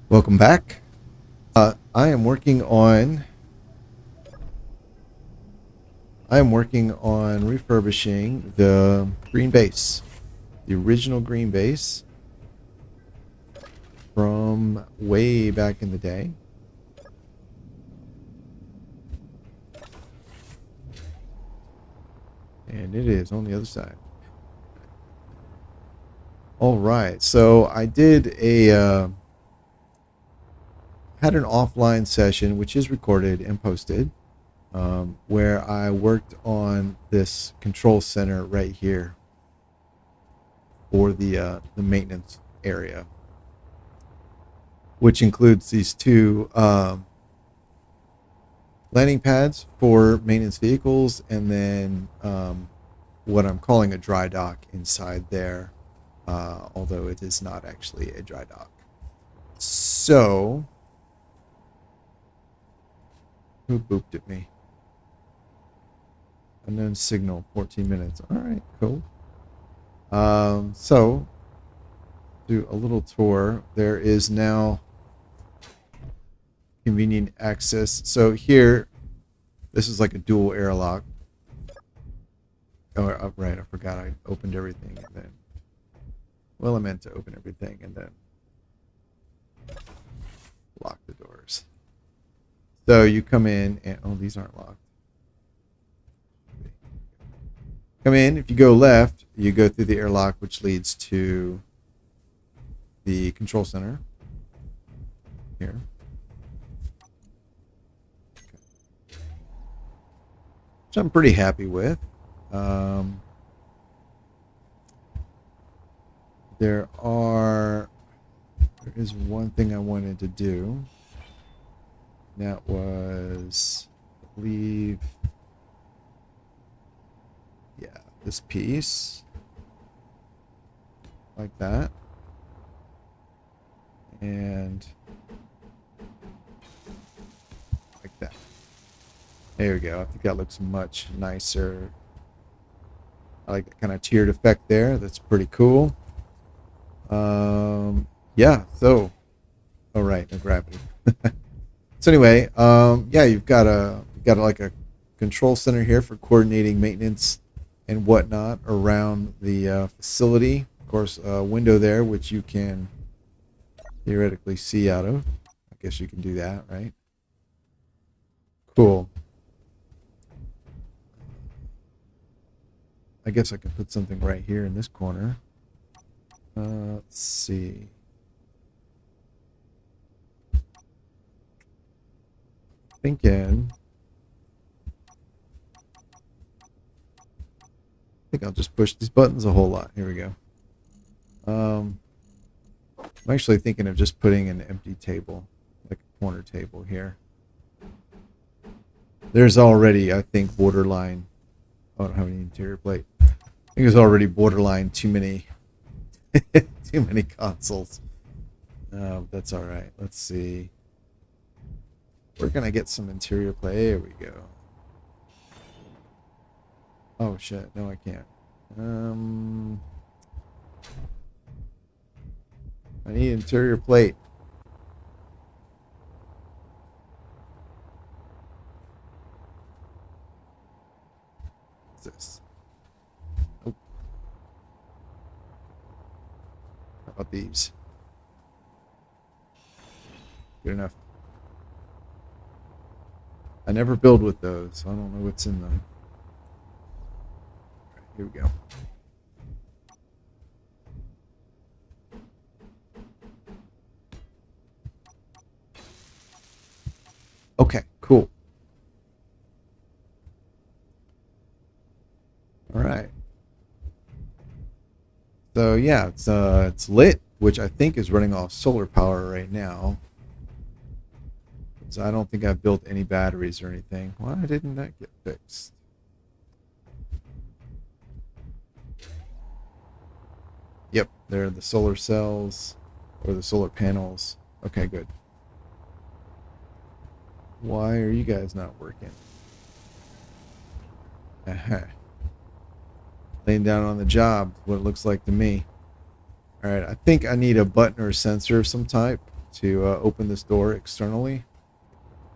Welcome back. I am working on refurbishing the green base, the original green base from way back in the day. And it is on the other side. All right, so I did had an offline session, which is recorded and posted, where I worked on this control center right here for the maintenance area, which includes these two landing pads for maintenance vehicles, and then what I'm calling a dry dock inside there, although it is not actually a dry dock. So, who booped at me? Unknown signal, 14 minutes. All right, cool. So, do a little tour. There is now convenient access. So here, this is like a dual airlock. Oh, right, I forgot I opened everything and then, well, I meant to open everything and then lock the doors. So you come in and, oh, these aren't locked. Come in, if you go left, you go through the airlock, which leads to the control center here. Which I'm pretty happy with. There is one thing I wanted to do. That was, I believe, yeah, this piece, like that, and like that. There we go. I think that looks much nicer. I like that kind of tiered effect there. That's pretty cool. Yeah, so, all right, no gravity. So anyway, yeah, you've got like a control center here for coordinating maintenance and whatnot around the facility. Of course, a window there which you can theoretically see out of. I guess you can do that, right? Cool. I guess I can put something right here in this corner. Let's see. Thinking. I think I'll just push these buttons a whole lot. Here we go. I'm actually thinking of just putting an empty table, like a corner table here. There's already, I think, borderline. Oh, I don't have any interior plate. I think there's already borderline too many, too many consoles. That's all right. Let's see. We're gonna get some interior plate. There we go. Oh shit! No, I can't. I need interior plate. What's this? Oh. How about these? Good enough. I never build with those, so I don't know what's in them. All right, here we go. Okay, cool. All right. So yeah, it's lit, which I think is running off solar power right now. So I don't think I've built any batteries or anything. Why didn't that get fixed? Yep, they're the solar cells or the solar panels. Okay, good. Why are you guys not working? Uh-huh. Laying down on the job, what it looks like to me. All right, I think I need a button or a sensor of some type to open this door externally,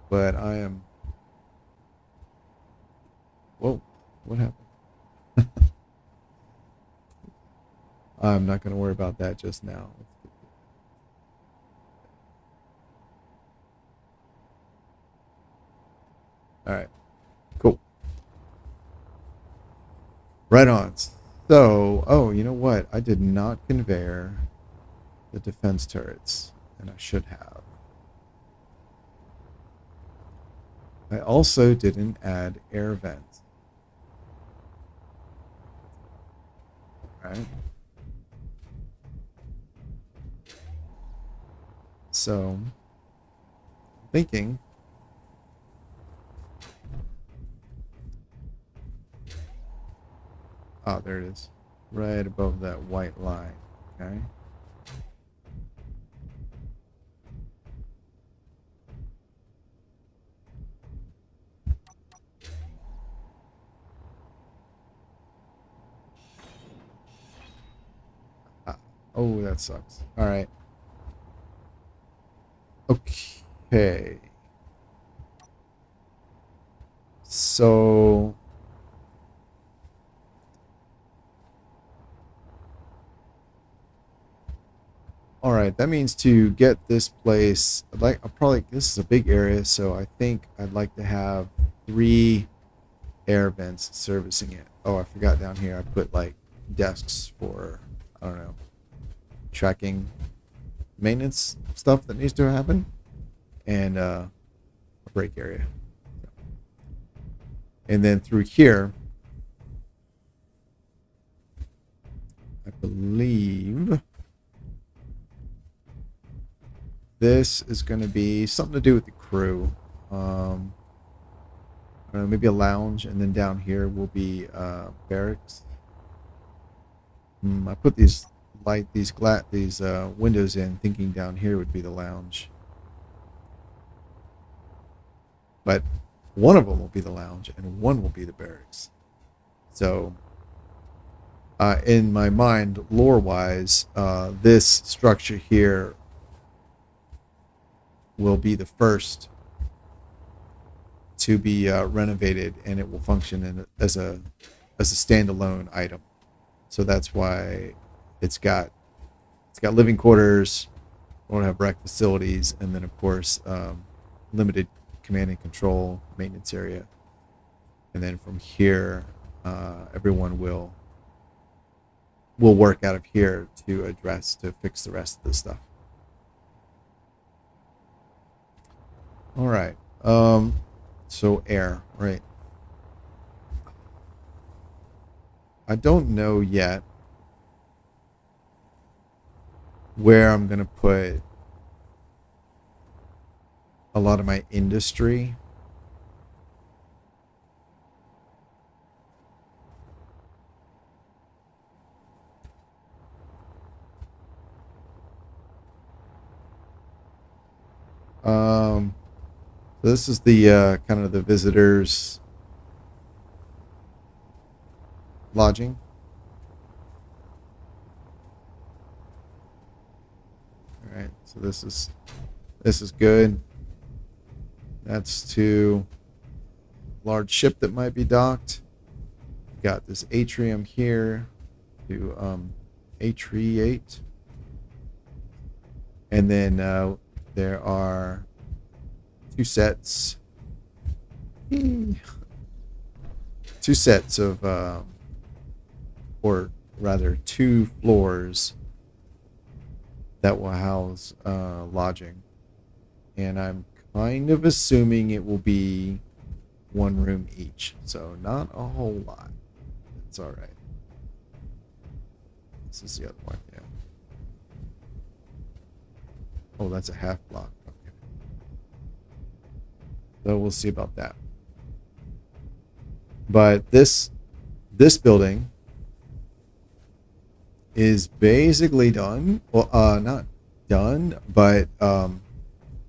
but I am... Whoa, what happened? I'm not going to worry about that just now. All right, cool. Right on. So, oh, you know what? I did not conveyor the defense turrets, and I should have. I also didn't add air vents. All right. So, thinking. Oh, there it is. Right above that white line. Okay. Ah, oh, that sucks. All right. Okay. So all right, that means to get this place, this is a big area, so I think I'd like to have 3 air vents servicing it. Oh, I forgot down here I put like desks for, I don't know, tracking maintenance stuff that needs to happen, and a break area. And then through here, I believe this is going to be something to do with the crew. Maybe a lounge, and then down here will be barracks. I put these windows in, thinking down here would be the lounge. But one of them will be the lounge, and one will be the barracks. So, in my mind, lore-wise, this structure here will be the first to be renovated, and it will function as a standalone item. So that's why it's got living quarters, we'll have rec facilities, and then of course limited command and control maintenance area. And then from here, everyone will work out of here to fix the rest of the stuff. All right. So air, right? I don't know yet where I'm gonna put a lot of my industry. This is the kind of the visitors lodging. All right, so this is good. That's to large ship that might be docked. Got this atrium here to atriate, and then there are 2 sets. Two sets of, or rather 2 floors that will house lodging. And I'm kind of assuming it will be 1 room each. So not a whole lot. It's all right. This is the other one, yeah. Oh, that's a half block. Okay. So we'll see about that. But this building is basically done. Well, not done, but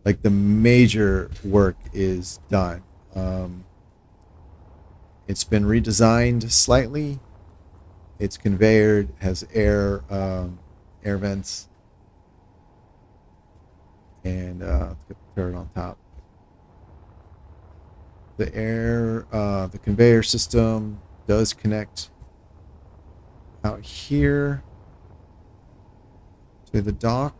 like the major work is done. It's been redesigned slightly. It's conveyored, has air vents, And let's get the turret on top. The conveyor system does connect out here to the dock.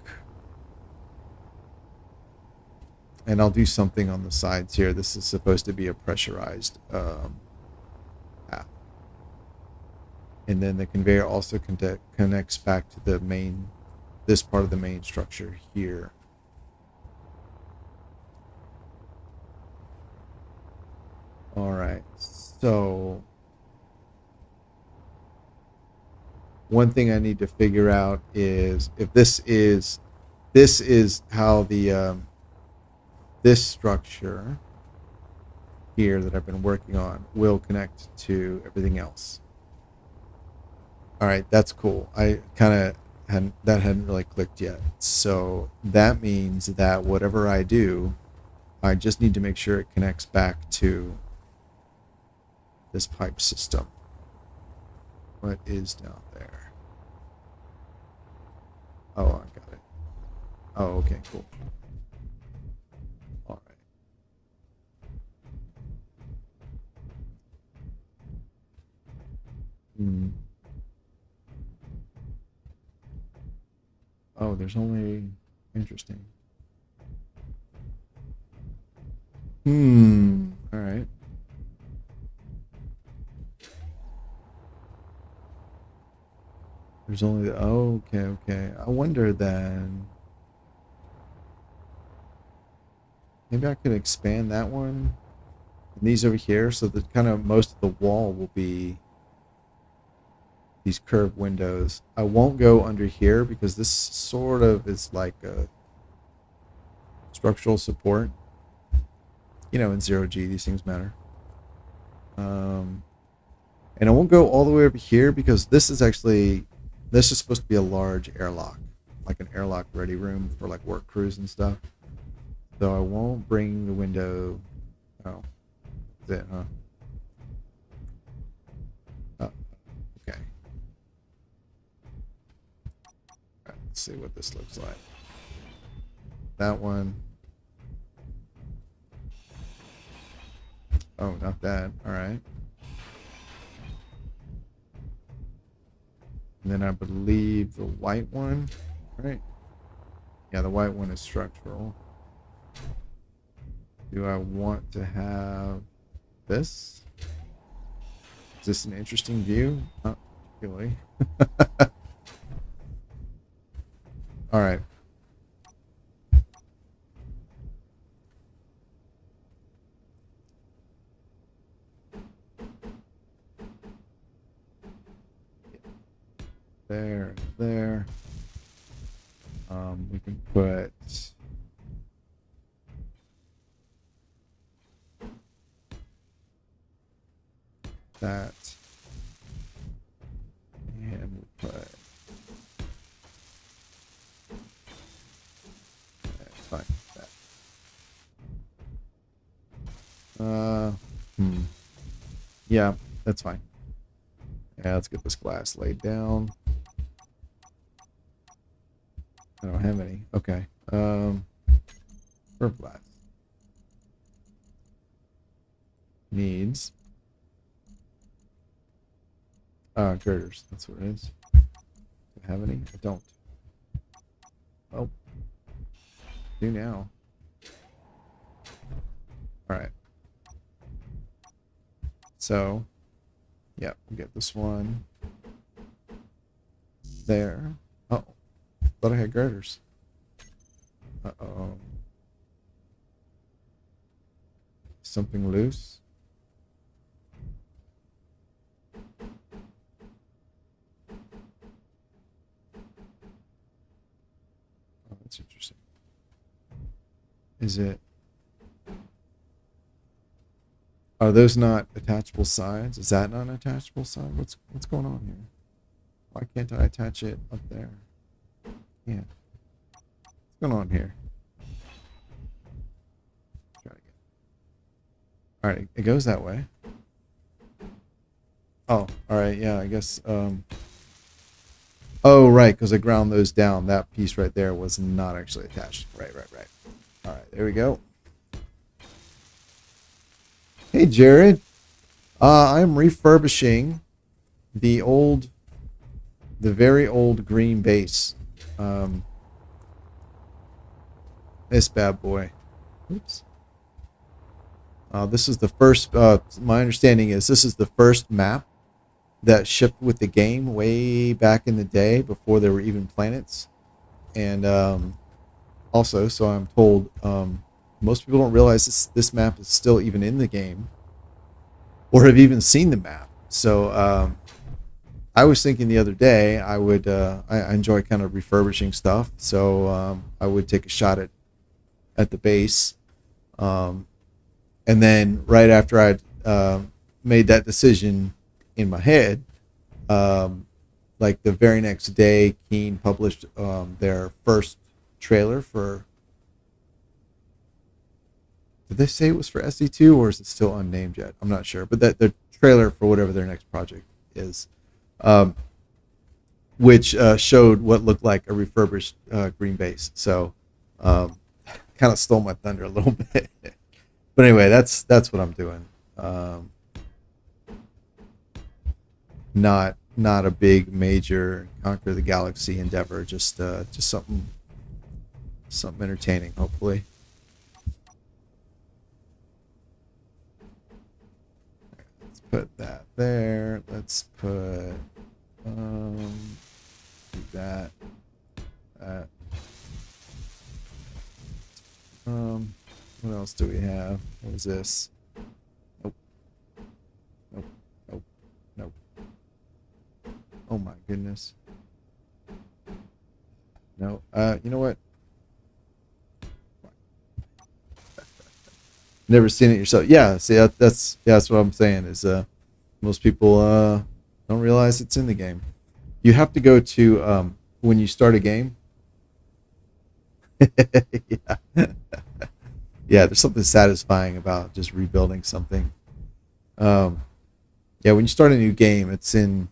And I'll do something on the sides here. This is supposed to be a pressurized path. And then the conveyor also connects back to the main, this part of the main structure here. All right, so one thing I need to figure out is if this is how the this structure here that I've been working on will connect to everything else. All right, that's cool. I kind of hadn't really clicked yet. So that means that whatever I do, I just need to make sure it connects back to this pipe system. What is down there? Oh, I got it. Oh, okay, cool. All right. Oh, there's only... Interesting. All right. There's only... Oh, okay. I wonder then... Maybe I could expand that one. And these over here, so that kind of most of the wall will be these curved windows. I won't go under here because this sort of is like a structural support. You know, in 0G, these things matter. And I won't go all the way over here because this is supposed to be a large airlock, like an airlock ready room for like work crews and stuff. So I won't bring the window. Oh, that's it, huh? Oh, okay. All right, let's see what this looks like. That one. Oh, not that. All right. And then I believe the white one, right? Yeah, the white one is structural. Do I want to have this? Is this an interesting view? Not particularly. All right. There. We can put that, and we'll put fine that. Yeah, that's fine. Yeah, let's get this glass laid down. I don't have any. Okay. Curved glass needs girders. That's what it is. Do I have any? I don't. Oh, do now. All right. So, yeah, we'll get this one there. Oh, thought I had girders. Uh-oh. Something loose. Oh, that's interesting. Is it... Are those not attachable sides? Is that not an attachable side? What's going on here? Why can't I attach it up there? Yeah. What's going on here? Try it again. All right, it goes that way. Oh, all right. Yeah, I guess. Oh, right, because I ground those down. That piece right there was not actually attached. Right, right, right. All right, there we go. Hey, Jared. I'm refurbishing the old, the very old green base. Um, this bad boy. Oops. This is the first. My understanding is this is the first map that shipped with the game way back in the day before there were even planets. And also, so I'm told, most people don't realize this map is still even in the game or have even seen the map. So I was thinking the other day I would I enjoy kind of refurbishing stuff, so I would take a shot at the base, um, and then right after I'd made that decision in my head, um, like the very next day, Keen published their first trailer for. Did they say it was for SE2 or is it still unnamed yet? I'm not sure, but that the trailer for whatever their next project is, um, which showed what looked like a refurbished green base. So, kind of stole my thunder a little bit. But anyway, that's what I'm doing. Not a big major conquer the galaxy endeavor. Just something entertaining, hopefully. Let's put that there. Let's put do that. That. What else do we have? What is this? Nope. Nope. Nope. Nope. Oh my goodness. No. You know what? Never seen it yourself. Yeah. See, that's what I'm saying. Is most people don't realize it's in the game. You have to go to when you start a game. Yeah. Yeah, there's something satisfying about just rebuilding something. Um, yeah, when you start a new game, it's in,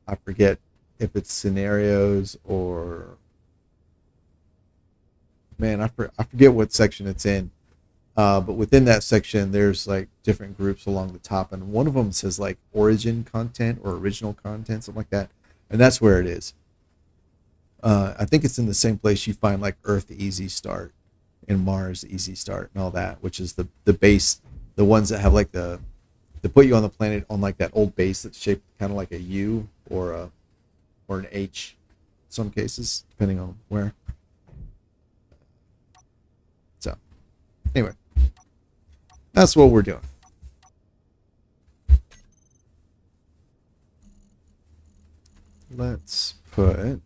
I forget if it's scenarios or, man, I forget what section it's in. But within that section, there's like different groups along the top, and one of them says like origin content or original content, something like that, and that's where it is. I think it's in the same place you find like Earth Easy Start and Mars Easy Start and all that, which is the base, the ones that have like the put you on the planet on like that old base that's shaped kind of like a U or an H, in some cases, depending on where. So anyway, that's what we're doing. Let's put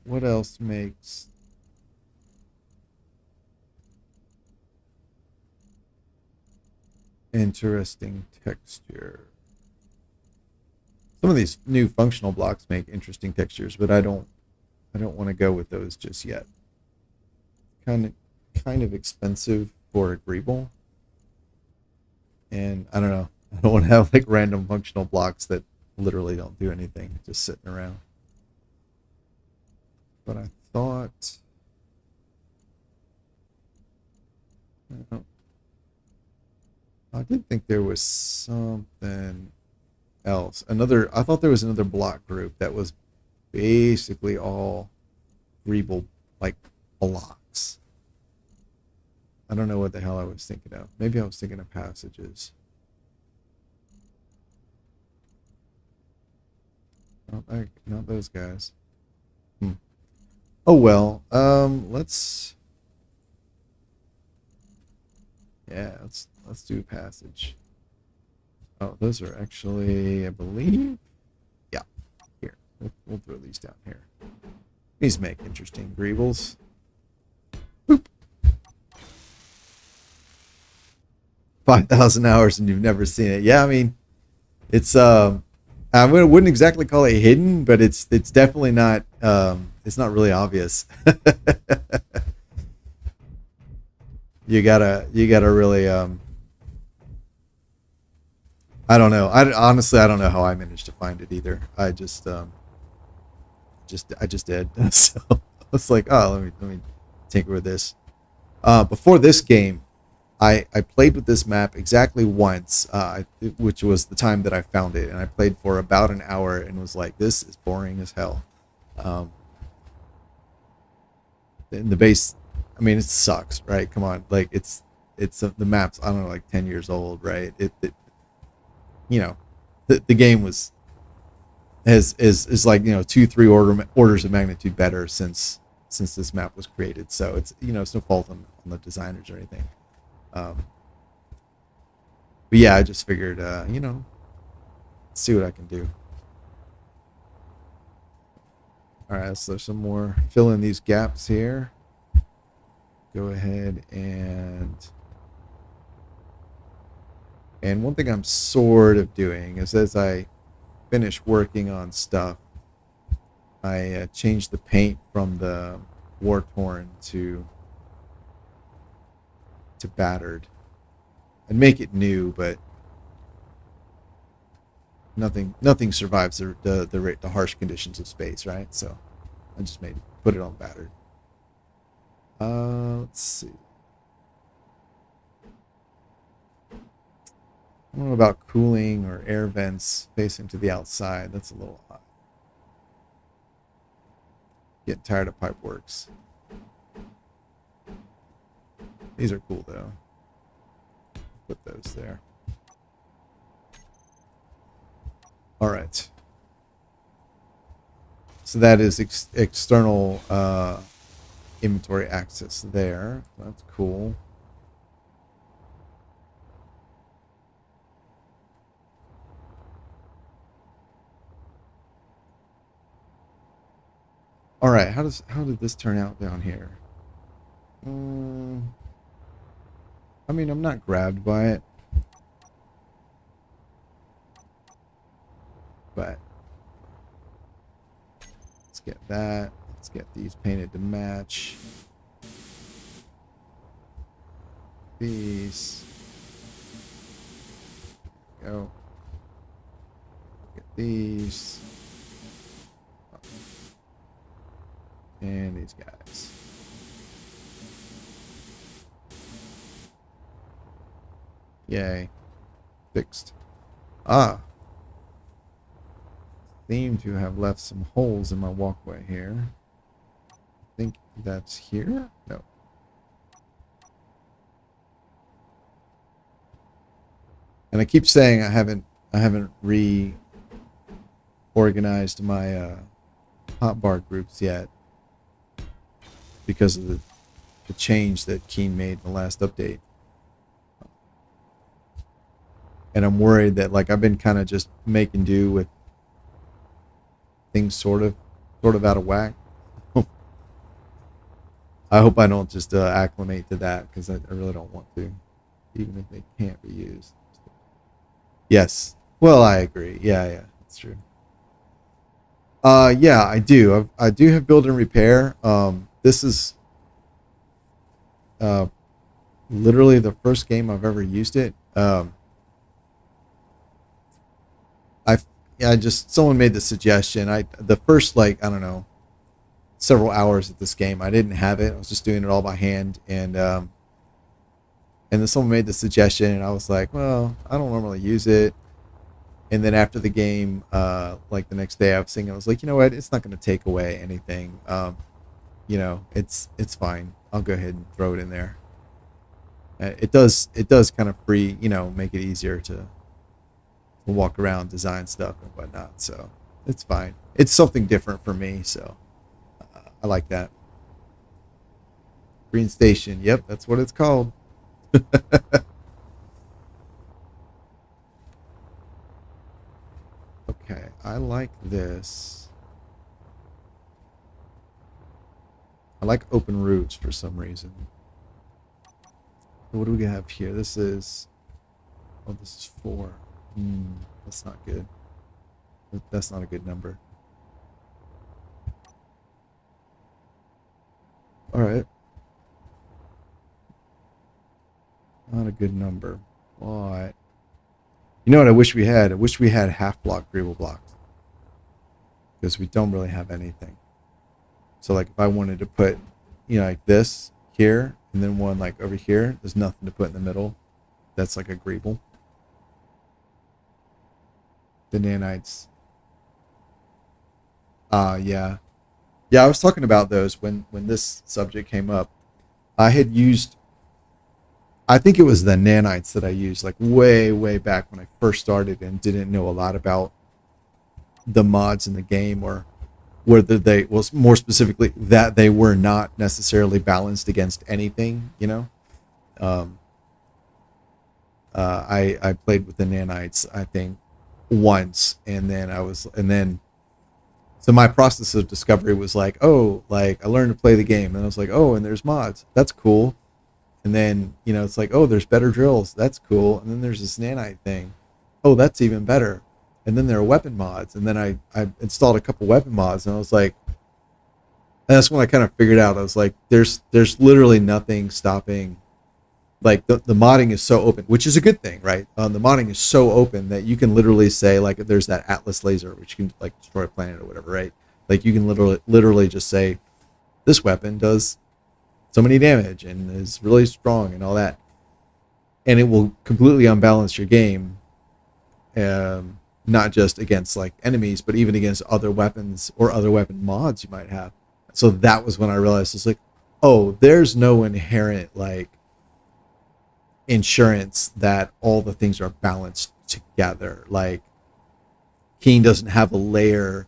what else makes interesting texture. Some of these new functional blocks make interesting textures, but I don't want to go with those just yet. Kind of kind of expensive for agreeable, and I don't know. I don't want to have like random functional blocks that literally don't do anything, just sitting around. But I thought, uh, I did think there was something else. I thought there was another block group that was basically all agreeable like blocks. I don't know what the hell I was thinking of. Maybe I was thinking of passages. Not those guys. Hmm. Oh well. Let's do passage. Oh, those are actually, I believe. Yeah. Here. We'll throw these down here. These make interesting greebles. Boop. 5,000 hours and you've never seen it. Yeah, I mean, it's wouldn't exactly call it hidden, but it's definitely not it's not really obvious. You gotta really I don't know. I honestly I don't know how I managed to find it either. I just did. So I was like, oh, let me tinker with this. Before this game, I played with this map exactly once, which was the time that I found it, and I played for about an hour and was like, this is boring as hell. Um, and the base, I mean, it sucks, right? Come on, like it's the map's I don't know like 10 years old, right? It you know, the game was is like two orders of magnitude better since this map was created. So it's it's no fault on the designers or anything. Um, but yeah, I just figured see what I can do. All right, so there's some more fill in these gaps here. Go ahead and one thing I'm sort of doing is as I finish working on stuff, I change the paint from the war torn to battered and make it new, but nothing survives the harsh conditions of space, right? So I just put it on battered. Let's see. I don't know about cooling or air vents facing to the outside. That's a little odd. Getting tired of pipe works. These are cool though. Put those there. All right. So that is external inventory access there. That's cool. All right. How did this turn out down here? I mean, I'm not grabbed by it, but let's get that. Let's get these painted to match. These. Go. Get these. And these guys. Yay. Fixed. Ah. Seem to have left some holes in my walkway here. I think that's here? No. And I keep saying I haven't reorganized my hotbar groups yet because of the change that Keen made in the last update. And I'm worried that like I've been kind of just making do with things sort of out of whack. I hope I don't just acclimate to that because I really don't want to, even if they can't be used. Yes. Well, I agree. Yeah, that's true. Yeah, I do. I do have build and repair. This is uh, literally the first game I've ever used it. I I just someone made the suggestion. The first like I don't know several hours of this game I didn't have it. I was just doing it all by hand and then someone made the suggestion and I was like, well, I don't normally use it. And then after the game, like the next day, I was thinking, I was like, you know what? It's not going to take away anything. It's fine. I'll go ahead and throw it in there. It does kind of make it easier to walk around, design stuff and whatnot. So it's fine. It's something different for me. So I like that. Green Station. Yep, that's what it's called. Okay, I like this. I like open routes for some reason. What do we have here? This is... Oh, this is 4. That's not good. That's not a good number. Alright. Not a good number. Alright. You know what I wish we had? I wish we had half block greeble blocks because we don't really have anything. So like if I wanted to put, like this here and then one like over here, there's nothing to put in the middle. That's like a greeble. The nanites. Yeah. Yeah, I was talking about those when this subject came up. I had used, I think it was the nanites that I used like way, way back when I first started and didn't know a lot about the mods in the game, or whether they was more specifically that they were not necessarily balanced against anything. Um, I played with the nanites, I think, once, and then so my process of discovery was like, oh, like I learned to play the game, and I was like, oh, and there's mods, that's cool. And then it's like, oh, there's better drills, that's cool. And then there's this nanite thing, oh, that's even better. And then there are weapon mods, and then I installed a couple weapon mods, and I was like, and that's when I kind of figured out, I was like, there's literally nothing stopping. Like the modding is so open, which is a good thing, right? The modding is so open that you can literally say, like, if there's that Atlas laser, which can like destroy a planet or whatever, right? Like you can literally just say, this weapon does so many damage and is really strong and all that, and it will completely unbalance your game, not just against like enemies, but even against other weapons or other weapon mods you might have. So that was when I realized, it's like, oh, there's no inherent like insurance that all the things are balanced together. Like Keen doesn't have a layer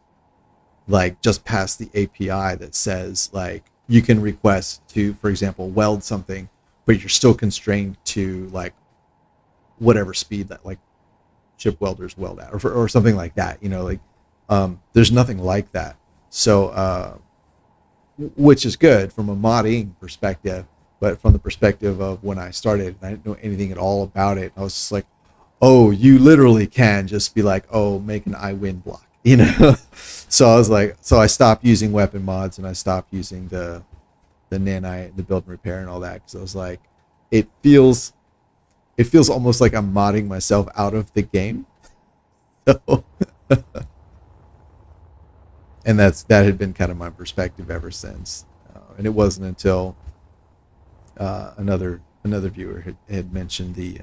like just past the API that says like you can request to, for example, weld something, but you're still constrained to like whatever speed that like ship welders weld at, or something like that. There's nothing like that. So which is good from a modding perspective, but from the perspective of when I started, I didn't know anything at all about it. I was just like, oh, you literally can just be like, oh, make an I win block. So I was like, so I stopped using weapon mods and I stopped using the nanite, the build and repair and all that, because I was like, it feels almost like I'm modding myself out of the game. So and that had been kind of my perspective ever since. And it wasn't until another viewer had mentioned the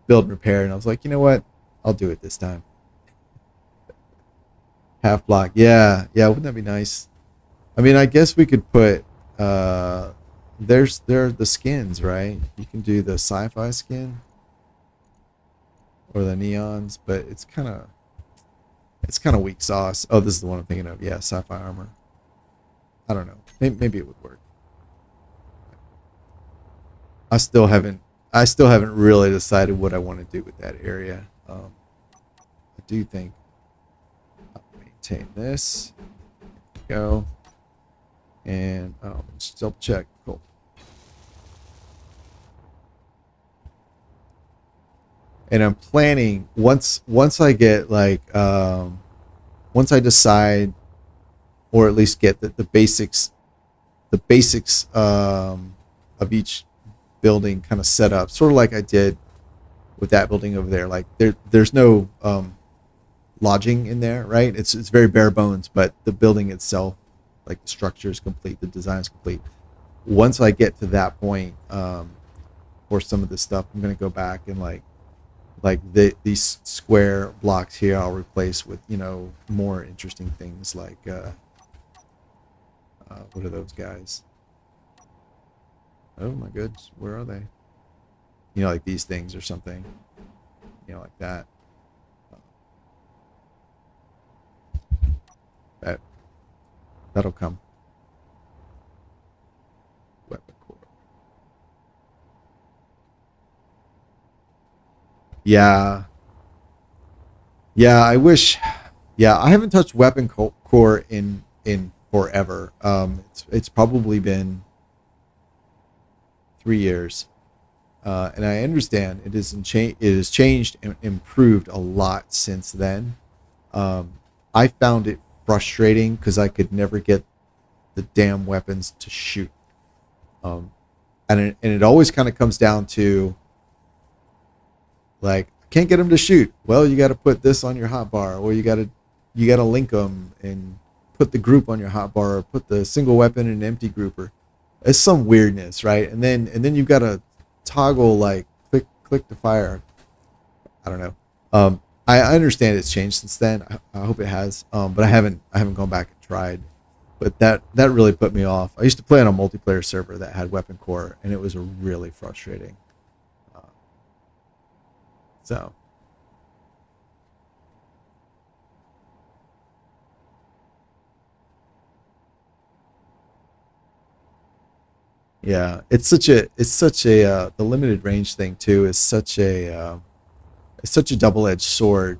build and repair, and I was like, you know what, I'll do it this time. Half block, yeah, wouldn't that be nice? I mean, I guess we could put there are the skins, right? You can do the sci-fi skin or the neons, but it's kind of weak sauce. Oh, this is the one I'm thinking of. Yeah, sci-fi armor. I don't know. Maybe it would work. I still haven't really decided what I want to do with that area. I do think I'll maintain this. Go. And just double check. Cool. And I'm planning, once I get like once I decide, or at least get the basics of each building kind of set up, sort of like I did with that building over there. Like there's no lodging in there, right? It's very bare bones, but the building itself, like the structure is complete, the design is complete. Once I get to that point, for some of this stuff, I'm going to go back and like these square blocks here I'll replace with more interesting things like what are those guys? Oh my goodness, where are they? Like these things or something, like that. That'll come. Weapon core. Yeah. Yeah, I wish. Yeah, I haven't touched weapon core in forever. It's probably been 3 years, and I understand it has changed and improved a lot since then. I found it frustrating because I could never get the damn weapons to shoot, and it always kind of comes down to like, can't get them to shoot. Well, you got to put this on your hotbar, or you got to link them and put the group on your hotbar, or put the single weapon in an empty group, or it's some weirdness, right? And then you've got to toggle like click to fire. I don't know. I understand it's changed since then. I hope it has. But I haven't gone back and tried. But that really put me off. I used to play on a multiplayer server that had weapon core, and it was really frustrating. Uh, so yeah, it's such a the limited range thing too is such a double-edged sword,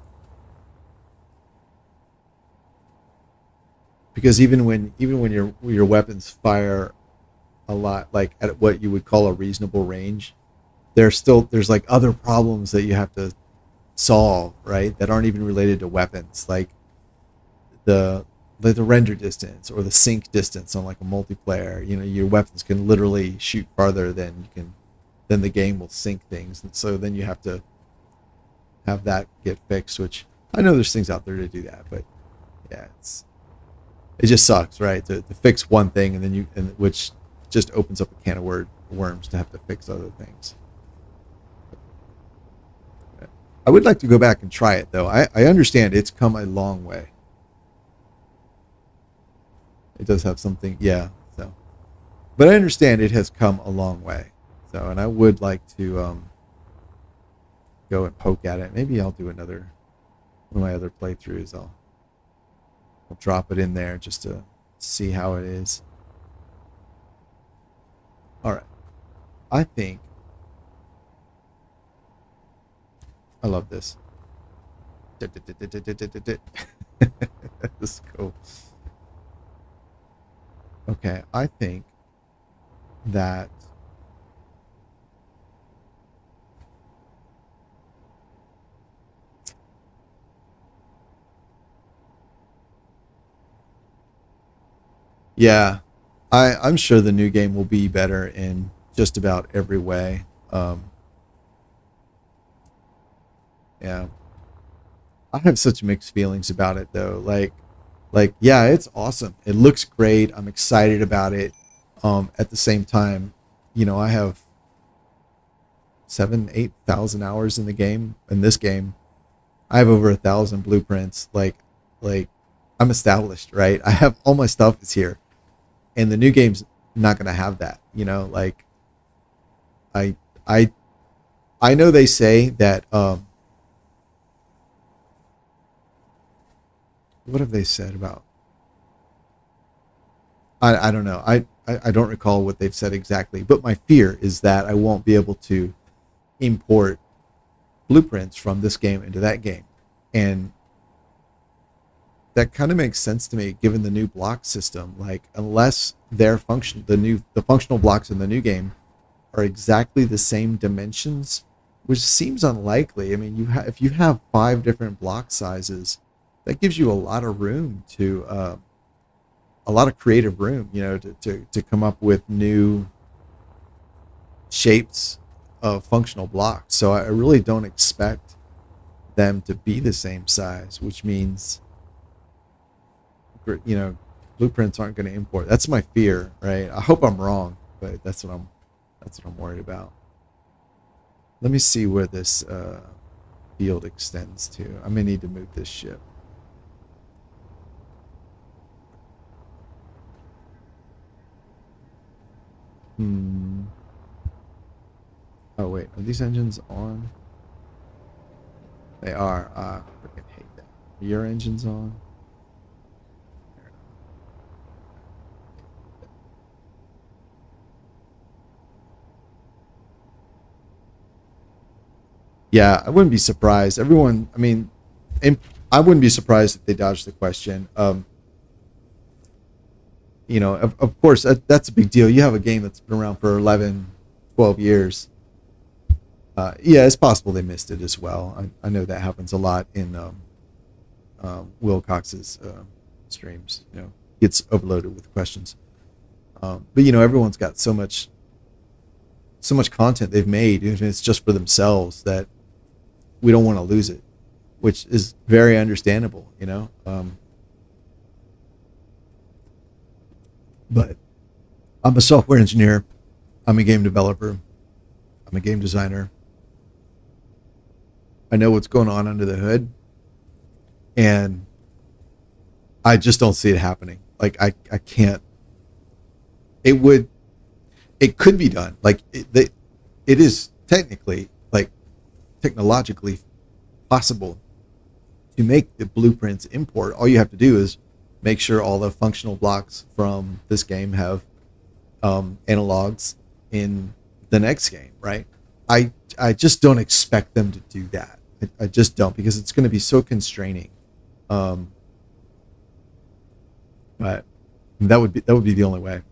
because even when your weapons fire a lot, like at what you would call a reasonable range, there's like other problems that you have to solve, right, that aren't even related to weapons, the the render distance or the sync distance on like a multiplayer. Your weapons can literally shoot farther than the game will sync things, and so then you have to have that get fixed, which I know there's things out there to do that, but yeah, it just sucks, right? To fix one thing, and then which just opens up a can of worms to have to fix other things. I would like to go back and try it though. I understand it's come a long way. It does have something, yeah. So, but I understand it has come a long way. So, and I would like to go and poke at it. Maybe I'll do another one of my other playthroughs. I'll drop it in there just to see how it is. All right. I think I love this. This is cool. Okay, I think that yeah, I'm sure the new game will be better in just about every way. Yeah, I have such mixed feelings about it though. Yeah, it's awesome. It looks great. I'm excited about it. At the same time, I have 7, 8 thousand hours in the game. In this game, I have over 1,000 blueprints. Like I'm established, right? I have all my stuff is here, and the new game's not gonna have that. I I I know they say that. What have they said about? I don't know. I don't recall what they've said exactly, but my fear is that I won't be able to import blueprints from this game into that game, and that kind of makes sense to me given the new block system. Like unless the functional blocks in the new game are exactly the same dimensions, which seems unlikely. I mean, if you have 5 different block sizes, that gives you a lot of room a lot of creative room, to come up with new shapes of functional blocks. So I really don't expect them to be the same size, which means, you know, blueprints aren't going to import. That's my fear, right? I hope I'm wrong, but that's what I'm worried about. Let me see where this field extends to. I may need to move this ship. Hmm. Oh wait, are these engines on? They are. I freaking hate that. Are your engines on? Yeah, I wouldn't be surprised. Everyone, I mean, I wouldn't be surprised if they dodged the question. Of course, that's a big deal. You have a game that's been around for 11, 12 years. Yeah, it's possible they missed it as well. I know that happens a lot in Will Cox's streams. Gets overloaded with questions. But everyone's got so much content they've made, even if it's just for themselves, that we don't want to lose it, which is very understandable, but I'm a software engineer. I'm a game developer. I'm a game designer. I know what's going on under the hood, and I just don't see it happening. Like I can't. It would. It could be done. Like it is technically, like technologically possible to make the blueprints import. All you have to do is make sure all the functional blocks from this game have analogs in the next game, right? I just don't expect them to do that. I just don't, because it's going to be so constraining. Um, but that would be the only way.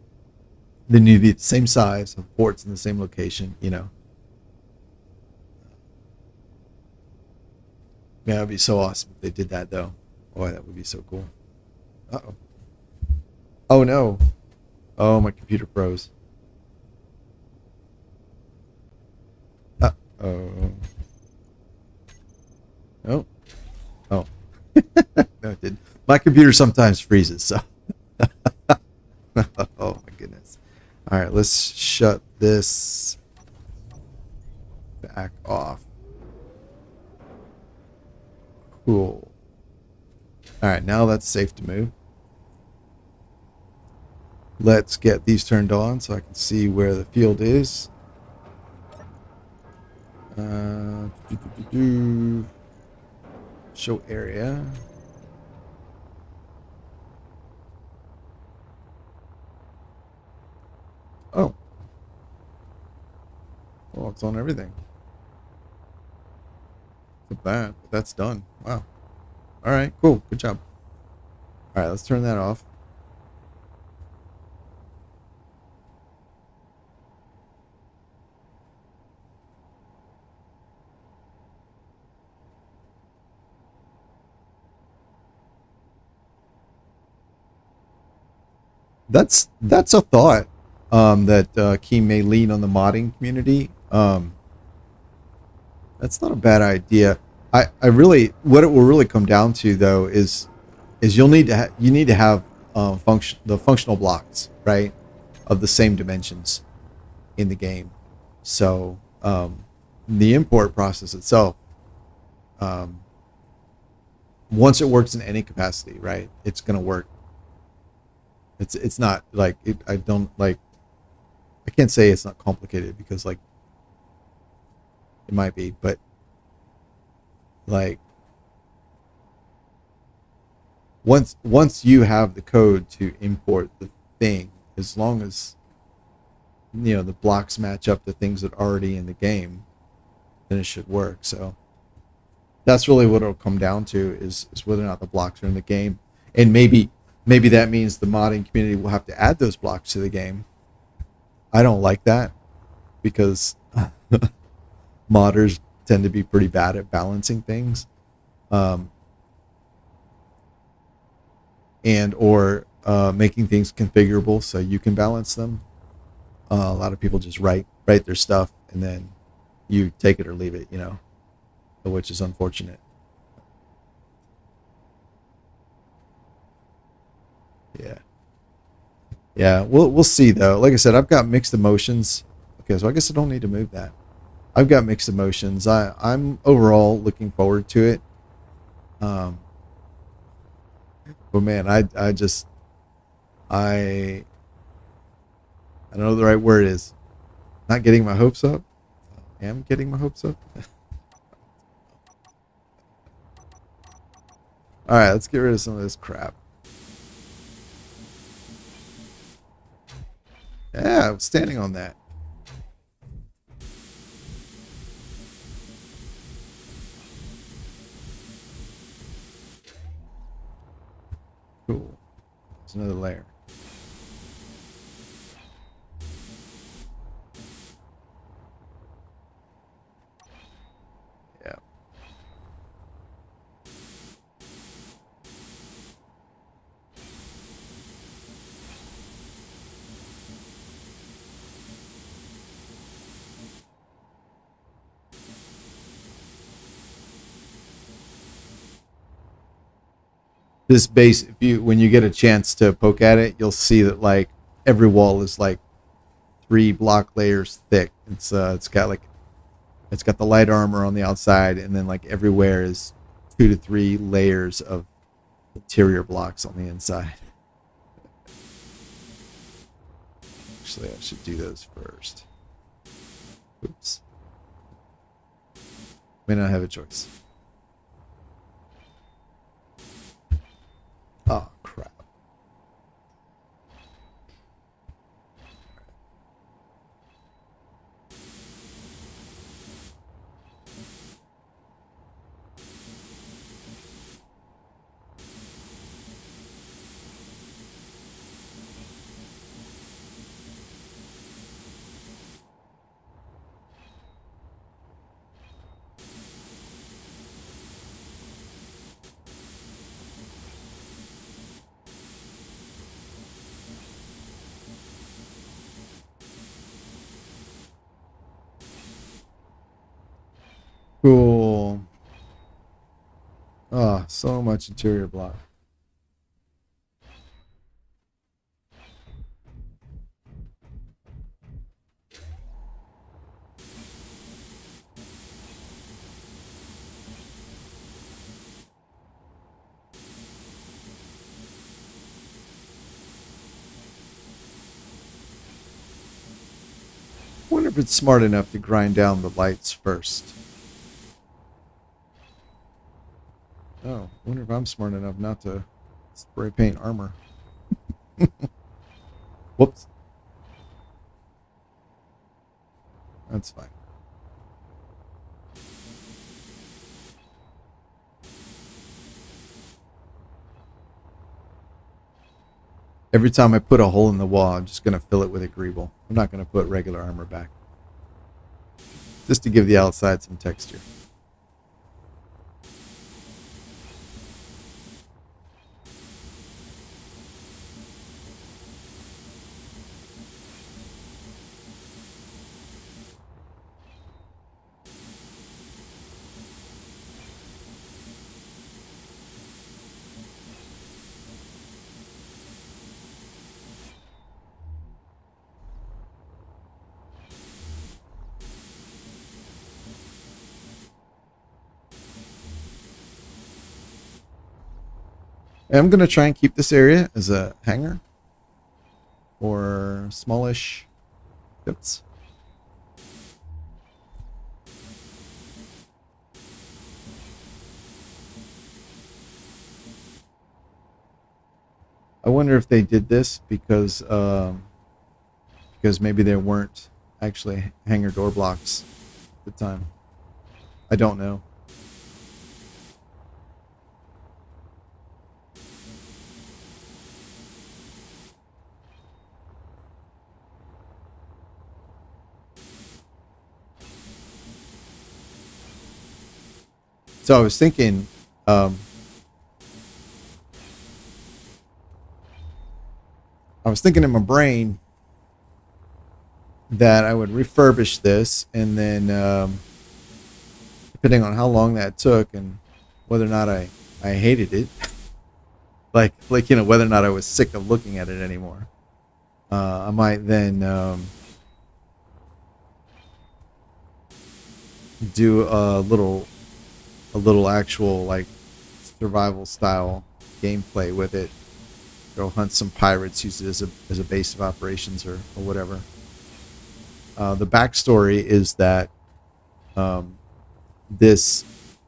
Then you'd be the same size, have ports in the same location. Yeah, it'd be so awesome if they did that, though. Boy, that would be so cool. Uh-oh. Oh, no. Oh, my computer froze. Uh-oh. Oh. Oh. No, it didn't. My computer sometimes freezes, so. Oh, my goodness. All right, let's shut this back off. Cool. All right, now that's safe to move. Let's get these turned on so I can see where the field is. Show area. Oh. Well, it's on everything. Not bad, but that's done. Wow. All right, cool. Good job. All right, let's turn that off. That's a thought, that Keem may lean on the modding community. That's not a bad idea. I really, what it will really come down to, though, is you need to have the functional blocks, right, of the same dimensions in the game. So the import process itself, um, once it works in any capacity, right, it's gonna work. It's not like it. I don't like. I can't say it's not complicated, because like it might be, but like once you have the code to import the thing, as long as the blocks match up to things that are already in the game, then it should work. So that's really what it'll come down to, is whether or not the blocks are in the game, and maybe that means the modding community will have to add those blocks to the game. I don't like that, because modders tend to be pretty bad at balancing things, um, and or making things configurable so you can balance them. A lot of people just write their stuff, and then you take it or leave it, which is unfortunate. Yeah, yeah. We'll see, though. Like I said, I've got mixed emotions. Okay, so I guess I don't need to move that. I've got mixed emotions. I'm overall looking forward to it. Um, but man, I I don't know what the right word is. Not getting my hopes up. I am getting my hopes up. All right, let's get rid of some of this crap. Yeah, I'm standing on that. Cool. There's another layer. Yeah. this base, if you when you get a chance to poke at it, you'll see that like every wall is like 3 block layers thick. It's got the light armor on the outside, and then like everywhere is 2 to 3 layers of interior blocks on the inside. Actually, I should do those first. Oops. May not have a choice. Oh, crap. Cool. Oh, so much interior block. I wonder if it's smart enough to grind down the lights first. Oh, I wonder if I'm smart enough not to spray paint armor. Whoops. That's fine. Every time I put a hole in the wall, I'm just going to fill it with agreeable. I'm not going to put regular armor back. Just to give the outside some texture. I'm going to try and keep this area as a hangar for smallish ships. I wonder if they did this because maybe there weren't actually hangar door blocks at the time. I don't know. So I was thinking, in my brain that I would refurbish this, and then depending on how long that took and whether or not I hated it, like whether or not I was sick of looking at it anymore, I might then do a little actual like survival style gameplay with it. Go hunt some pirates, use it as a base of operations or whatever. The backstory is that this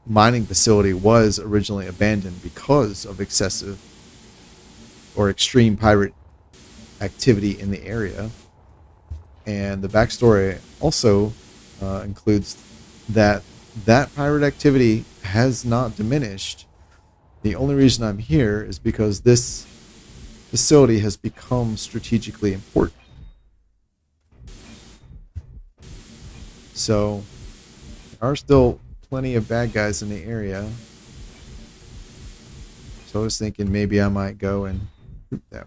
mining facility was originally abandoned because of excessive or extreme pirate activity in the area. And the backstory also includes that pirate activity has not diminished. The only reason I'm here is because this facility has become strategically important. So there are still plenty of bad guys in the area. So I was thinking maybe I might go and shoot them.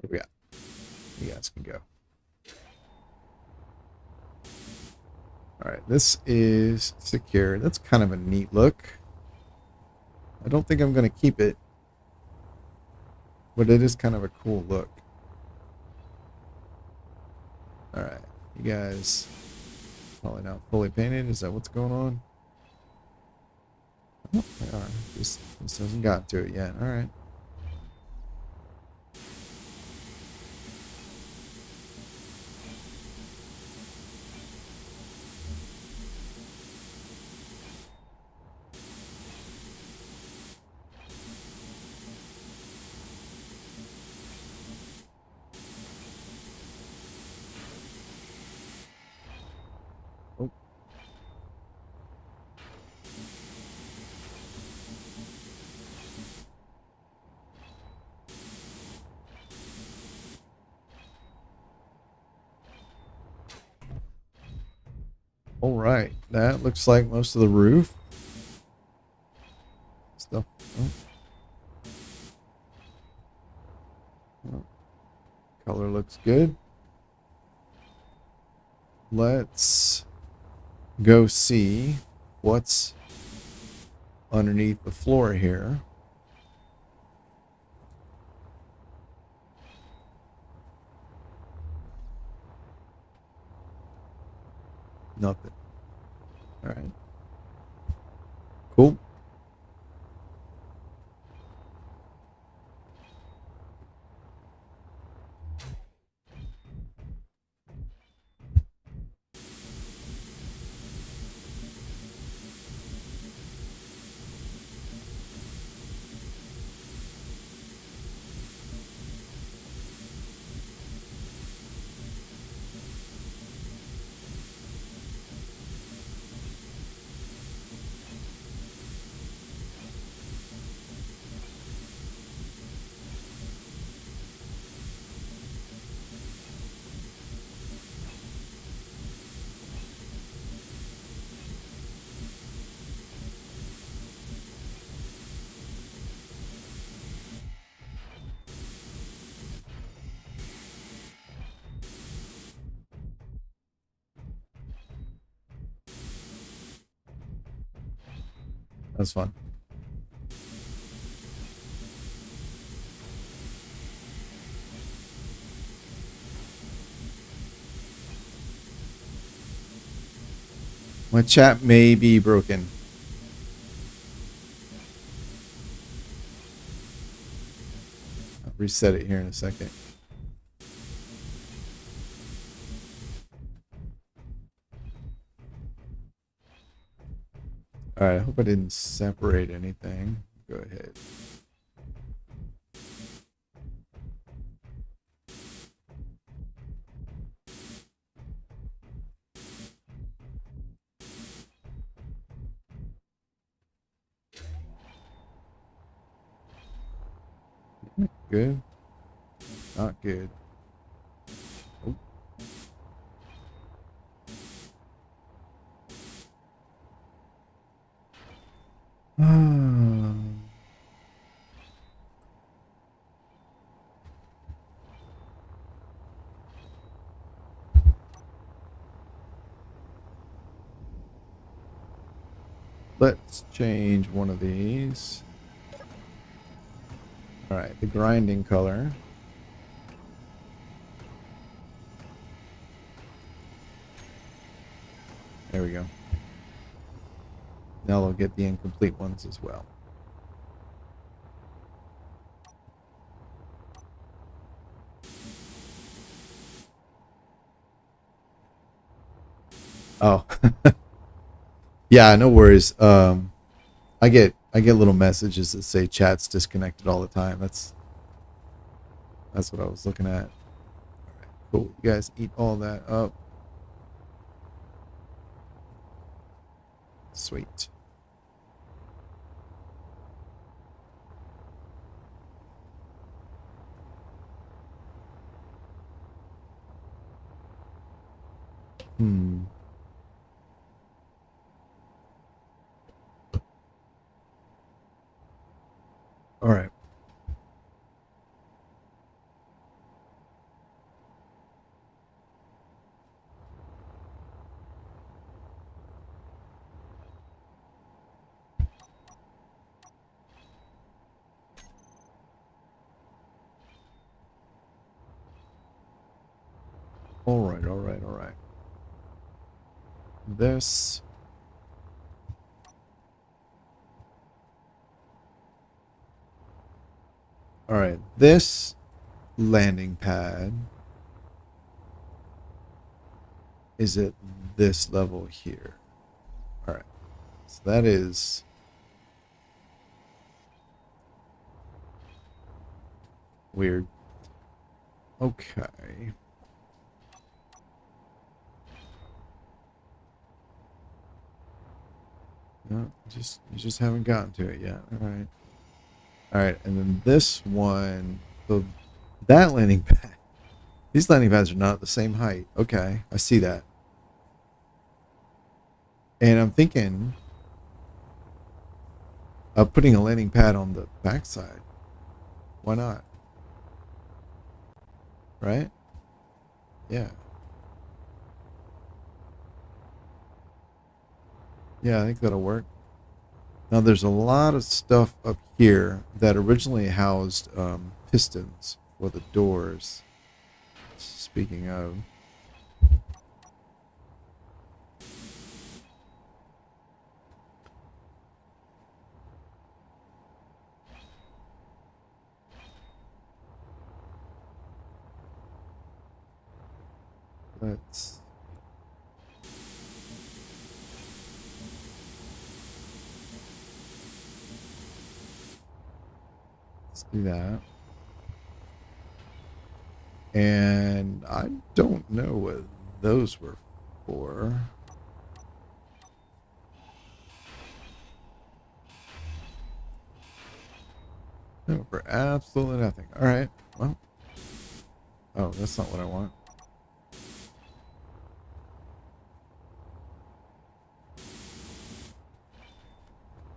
Here we go. You guys can go. All right, this is secure. That's kind of a neat look. I don't think I'm going to keep it, but it is kind of a cool look. All right, you guys probably not fully painted. Is that what's going on? Oh, they are. This hasn't got to it yet. All right. Oh. All right, that looks like most of the roof stuff. Oh. Oh. Color looks good. Let's go see what's underneath the floor here. Nothing. All right. Cool. That's fun. My chat may be broken. I'll reset it here in a second. All right, I hope I didn't separate anything. Go ahead. Good. Not good. Oh. Let's change one of these. All right, the grinding color. There we go. Now we'll get the incomplete ones as well. Oh. Yeah, no worries. I get little messages that say chat's disconnected all the time. That's what I was looking at. All right, cool. You guys eat all that up. Sweet. All right. All right, all right, all right. This. All right, this landing pad is at this level here. All right, so that is weird. Okay. No, you just haven't gotten to it yet. All right. All right, and then this one, so that landing pad, these landing pads are not the same height. Okay, I see that. And I'm thinking of putting a landing pad on the backside. Why not? Right? Yeah. Yeah, I think that'll work. Now, there's a lot of stuff up here that originally housed pistons for the doors. Speaking of, let's do that. And I don't know what those were for. No, for absolutely nothing. All right. Well, oh, that's not what I want.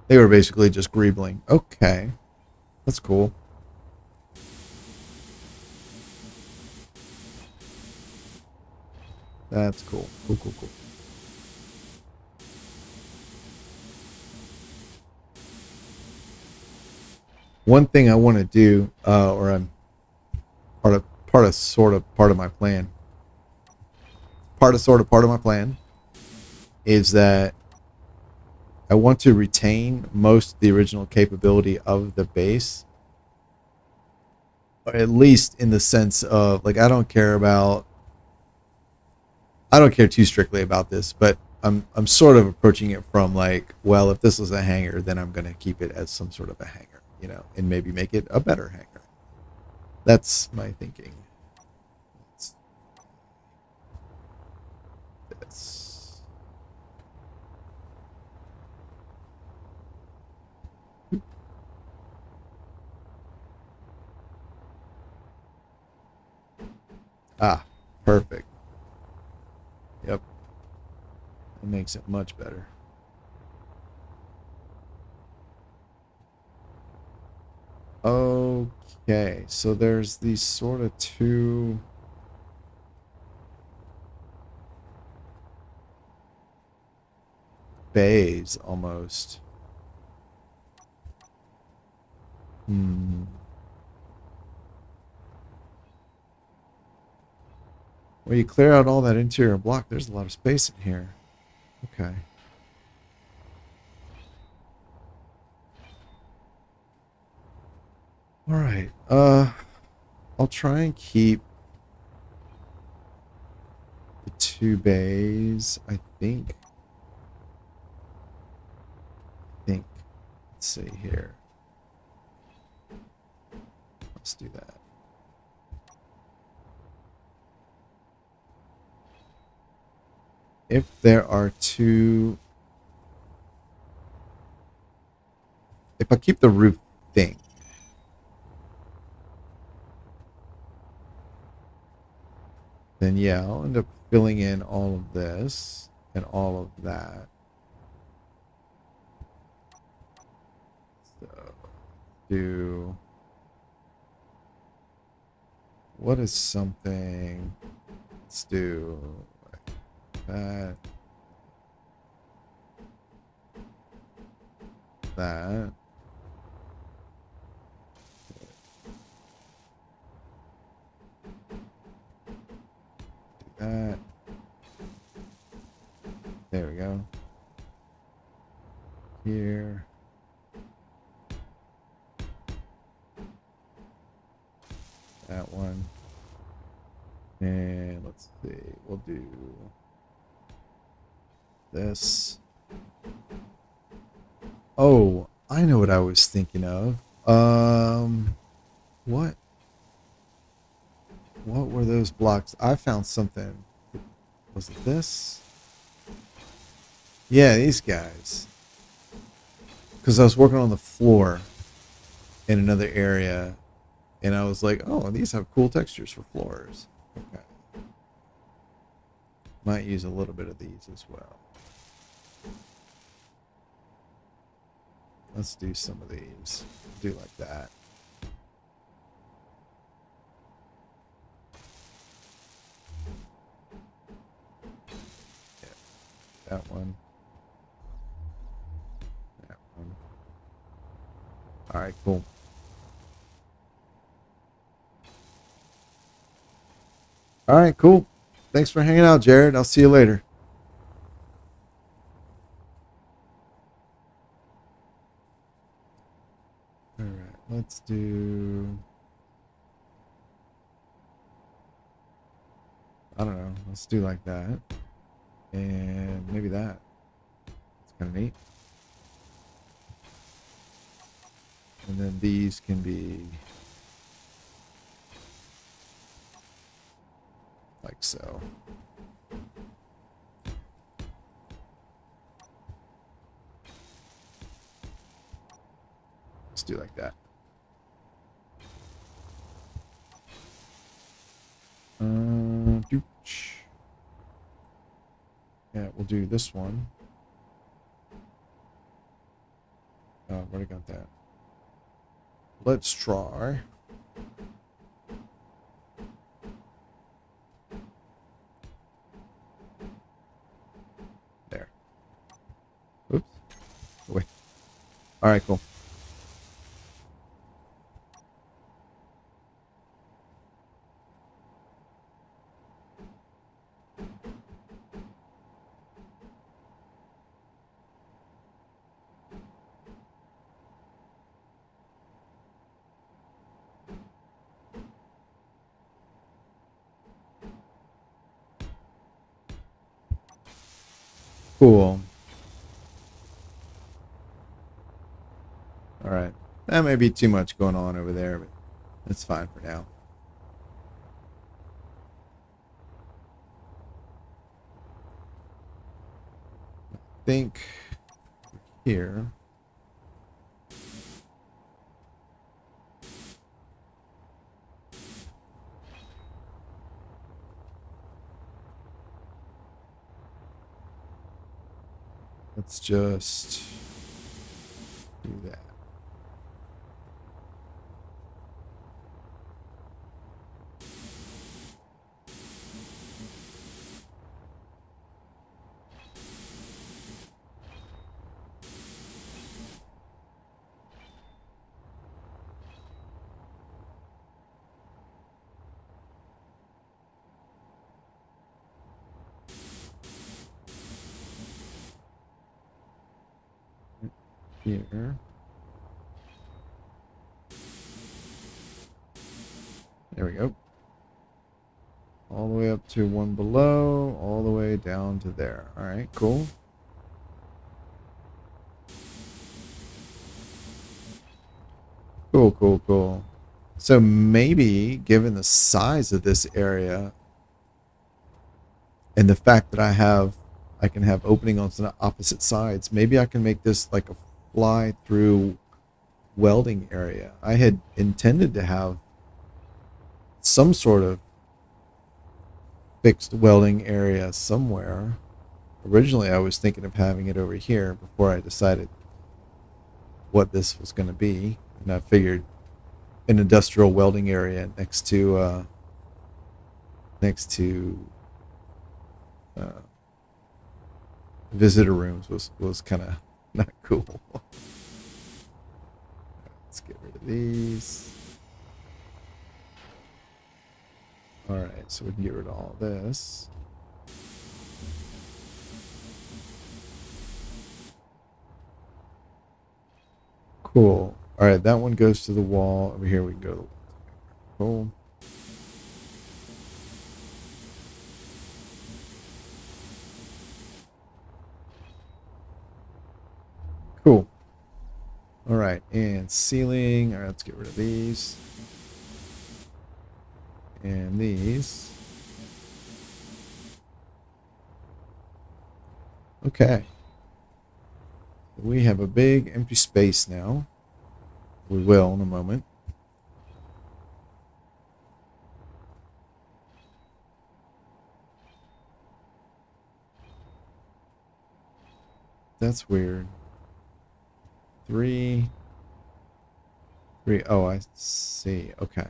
They were basically just greebling. Okay. That's cool. That's cool. Cool, cool, cool. One thing I want to do, or I'm part of my plan. Part of my plan is that I want to retain most of the original capability of the base, or at least in the sense of like I don't care too strictly about this, but I'm sort of approaching it from like, well, if this was a hangar, then I'm gonna keep it as some sort of a hangar, and maybe make it a better hangar. That's my thinking. It's this. Ah, perfect. Yep, it makes it much better. Okay, so there's these sort of two. Bays almost. Hmm. When you clear out all that interior block, there's a lot of space in here. Okay. All right. I'll try and keep the two bays. I think. Let's see here. Let's do that. If there are two, if I keep the roof thing, then yeah, I'll end up filling in all of this and all of that. So do what is something? Let's do like that. That. Do that. There we go. Here. That one. And let's see. We'll do this. Oh, I know what I was thinking of. What? What were those blocks? I found something. Was it this? Yeah, these guys. Because I was working on the floor in another area, and I was like, oh, these have cool textures for floors. Okay. Might use a little bit of these as well. Let's do some of these. Do like that. Yeah, that one. That one. All right, cool. All right, cool. Thanks for hanging out, Jared. I'll see you later. All right, let's do... I don't know. Let's do like that. And maybe that. It's kind of neat. And then these can be like so. Let's do like that. Yeah, we'll do this one. Oh, I've already got that. Let's try. There. Oops. Wait. All right, cool. Cool. All right. That may be too much going on over there, but it's fine for now. I think here. Let's just do that. Here. There we go. All the way up to one below, all the way down to there. All right, cool. Cool, cool, cool. So maybe, given the size of this area and the fact that I can have opening on the opposite sides, maybe I can make this like a fly through welding area. I had intended to have some sort of fixed welding area somewhere. Originally, I was thinking of having it over here before I decided what this was going to be. And I figured an industrial welding area next to uh, visitor rooms was kind of not cool. Let's get rid of these. All right, so we can get rid of all this. Cool. All right, that one goes to the wall. Over here we can go to the wall. Cool. Cool. All right, and ceiling. All right, let's get rid of these. And these. Okay. We have a big empty space now. We will in a moment. That's weird. 3. Oh, I see. Okay.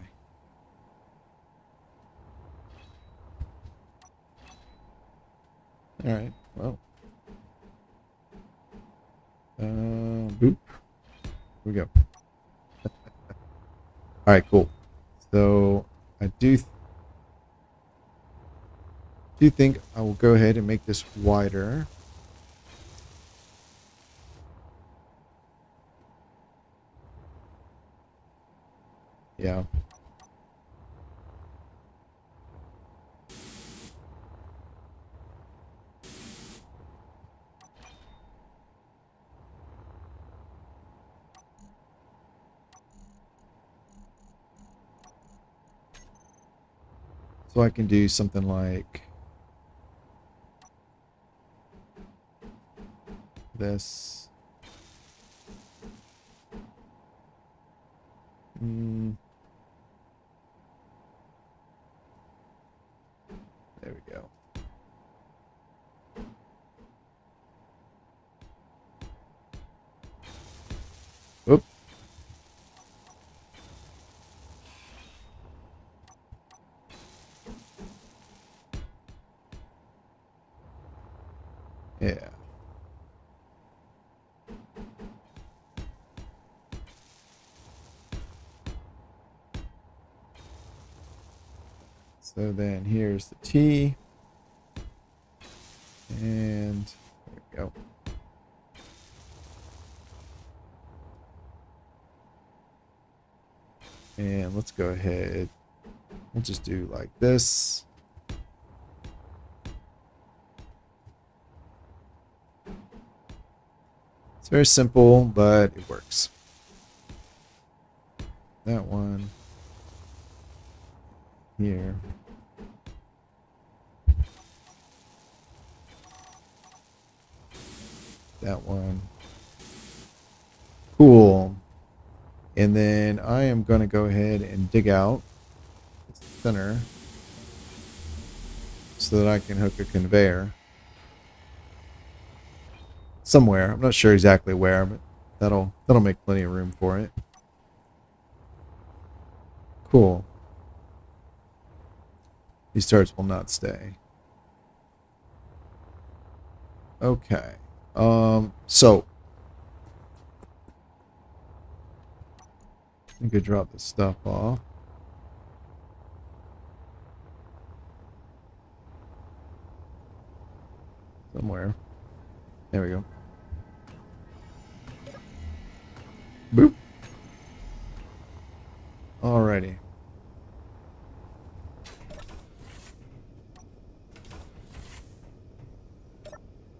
All right. Well. Boop. Here we go. All right. Cool. So I do think I will go ahead and make this wider. Yeah. So I can do something like this. There we go. Oop. Yeah. So then here's the T. And there we go. And let's go ahead. We'll just do like this. It's very simple, but it works. That one here. That one. Cool. And then I am going to go ahead and dig out the center so that I can hook a conveyor somewhere. I'm not sure exactly where, but that'll make plenty of room for it. Cool. These turrets will not stay. Okay. So I could drop this stuff off. Somewhere. There we go. Boop. Alrighty.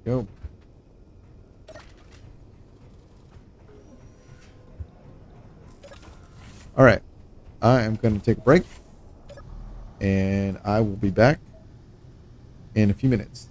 Go. All right. I am going to take a break. And I will be back in a few minutes.